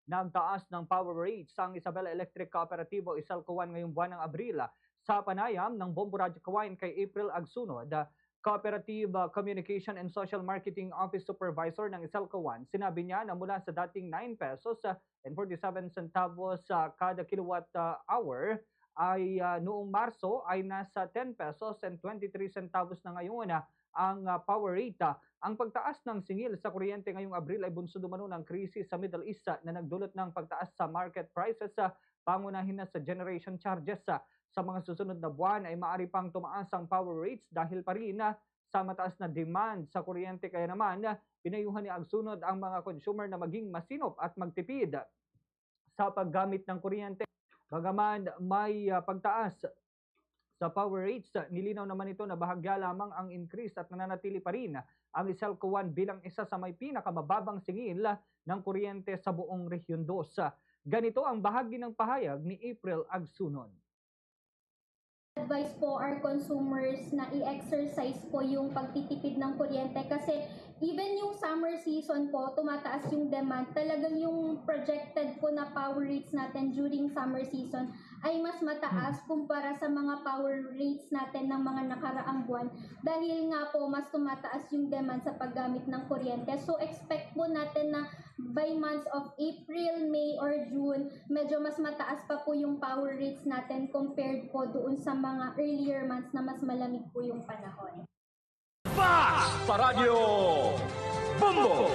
Nagtaas ng power rates ang Isabela Electric Cooperativo Isalco 1 ngayong buwan ng Abril. Sa panayam ng Bombo Radyo Kawain kay April Agsunod, Cooperative Communication and Social Marketing Office Supervisor ng Isalco 1, sinabi niya na mula sa dating 9 pesos and 47 centavos kada kilowatt hour ay noong Marso ay nasa 10 pesos and 23 centavos na ngayon ang power rate. Ang pagtaas ng singil sa kuryente ngayong Abril ay bunsod umano ng krisis sa Middle East na nagdulot ng pagtaas sa market prices, pangunahin na sa generation charges. Sa mga susunod na buwan ay maaari pang tumaas ang power rates dahil pa rin sa mataas na demand sa kuryente. Kaya naman, pinayuhan ni Agsunod ang mga consumer na maging masinop at magtipid sa paggamit ng kuryente. Bagaman may pagtaas sa power rates, nilinaw naman ito na bahagya lamang ang increase at nananatili pa rin ang Isalco 1 bilang isa sa may pinakamababang singil ng kuryente sa buong Rehiyon 2. Ganito ang bahagi ng pahayag ni April Agsunod. Advice po our consumers na i-exercise po yung pagtitipid ng kuryente kasi even yung summer season po, tumataas yung demand. Talagang yung projected po na power rates natin during summer season ay mas mataas kumpara sa mga power rates natin ng mga nakaraang buwan dahil nga po mas tumataas yung demand sa paggamit ng kuryente. So expect po natin na by months of April, May, or June, medyo mas mataas pa po yung power rates natin compared po doon sa mga earlier months na mas malamig po yung panahon. Sa Radyo Bombo!